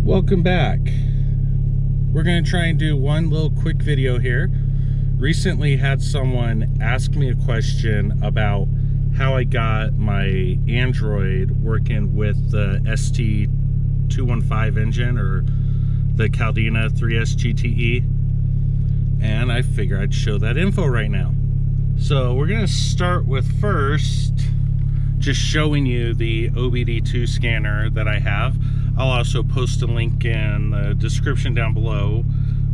Welcome back. We're going to try and do one little quick video here. Recently had someone ask me a question about how I got my Android working with the ST215 engine or the Caldina 3S GTE, and I figure I'd show that info right now. So we're going to start with first just showing you the OBD2 scanner that I have. I'll also post a link in the description down below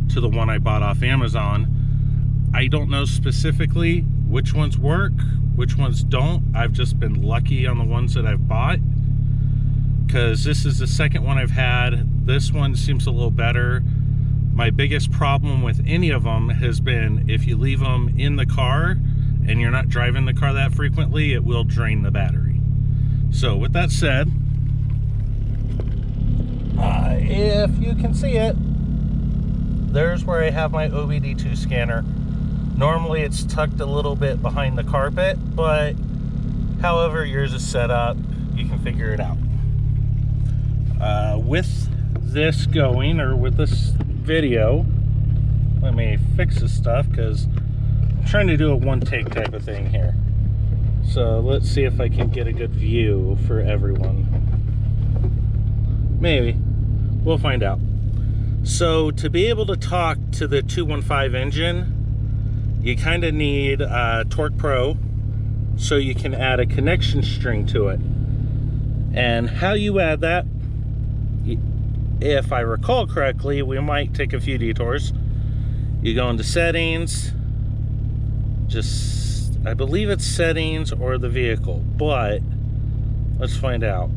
to the one I bought off Amazon. I don't know specifically which ones work, which ones don't. I've just been lucky on the ones that I've bought, because this is the second one I've had. This one seems a little better. My biggest problem with any of them has been if you leave them in the car and you're not driving the car that frequently, it will drain the battery. So with that said, if you can see it, there's where I have my OBD2 scanner. Normally it's tucked a little bit behind the carpet, but however yours is set up, you can figure it out. With this going, or with this video, let me fix this stuff because I'm trying to do a one take type of thing here. So let's see if I can get a good view for everyone. Maybe. We'll find out. So to be able to talk to the 215 engine, you kind of need Torque Pro so you can add a connection string to it. And how you add that, if I recall correctly, we might take a few detours. You go into settings, I believe it's settings or the vehicle, but let's find out.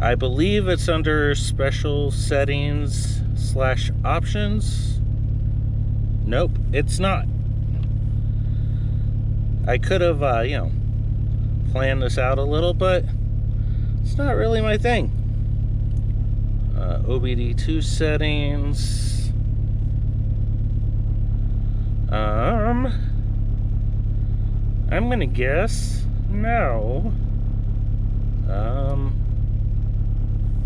I believe it's under special settings / options. Nope, it's not. I could have, planned this out a little, but it's not really my thing. OBD2 settings. I'm gonna guess no.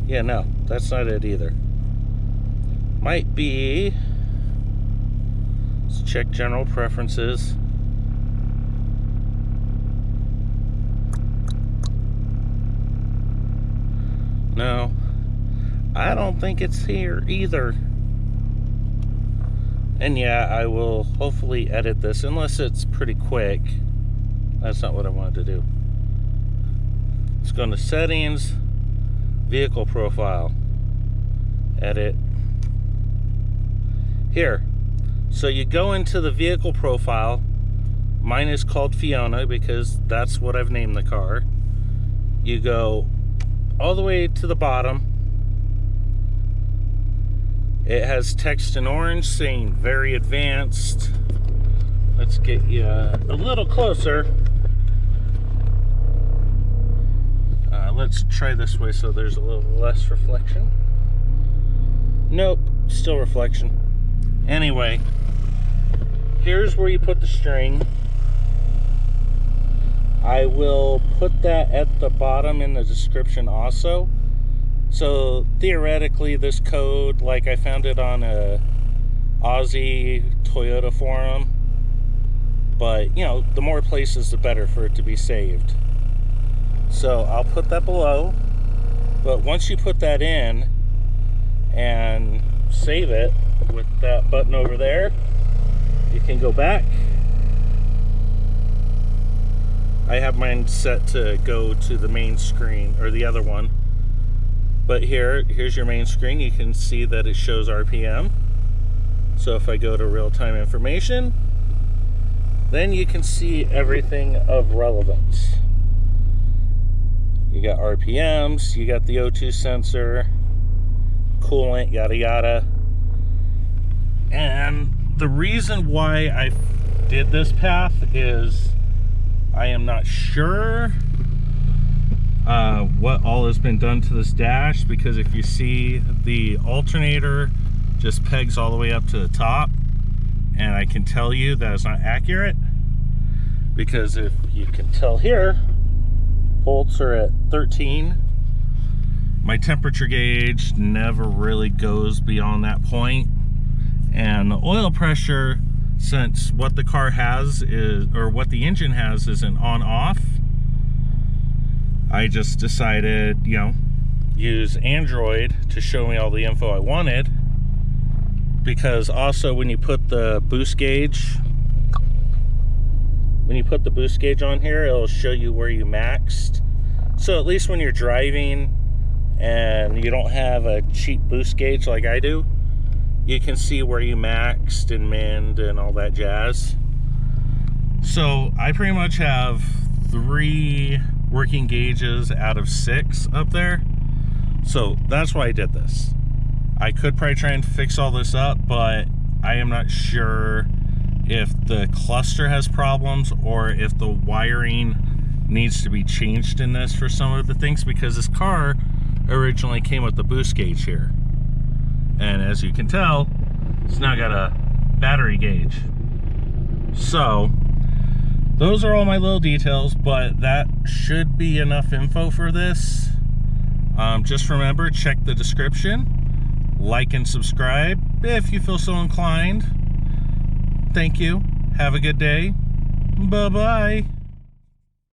Yeah, no, that's not it either. Might be. Let's check general preferences. No, I don't think it's here either. And yeah, I will hopefully edit this unless it's pretty quick. That's not what I wanted to do. Let's go into settings, vehicle profile, edit. Here, so you go into the vehicle profile. Mine is called Fiona because that's what I've named the car. You go all the way to the bottom. It has text in orange saying very advanced. Let's get you a little closer. Let's try this way so there's a little less reflection. Nope, still reflection. Anyway, here's where you put the string. I will put that at the bottom in the description also. So theoretically, this code, like I found it on a Aussie Toyota forum, but the more places the better for it to be saved. So I'll put that below, but once you put that in and save it with that button over there, you can go back. I have mine set to go to the main screen, or the other one, but here's your main screen. You can see that it shows RPM. So if I go to real-time information, then you can see everything of relevance. You got RPMs, you got the O2 sensor, coolant, yada yada. And the reason why I did this path is I am not sure what all has been done to this dash, because if you see, the alternator just pegs all the way up to the top, and I can tell you that is not accurate, because if you can tell here, volts are at 13 My temperature gauge never really goes beyond that point. And the oil pressure, since what the car has is, or what the engine has, is an on-off, I just decided, you know, use Android to show me all the info I wanted. Because also when you put the boost gauge, on here, it'll show you where you maxed. So at least when you're driving and you don't have a cheap boost gauge like I do, you can see where you maxed and minned and all that jazz. So I pretty much have 3 working gauges out of 6 up there. So that's why I did this. I could probably try and fix all this up, but I am not sure if the cluster has problems or if the wiring needs to be changed in this for some of the things, because this car originally came with the boost gauge here. And as you can tell, it's now got a battery gauge. So those are all my little details, but that should be enough info for this. Just remember, check the description, like and subscribe if you feel so inclined. Thank you. Have a good day. Bye-bye.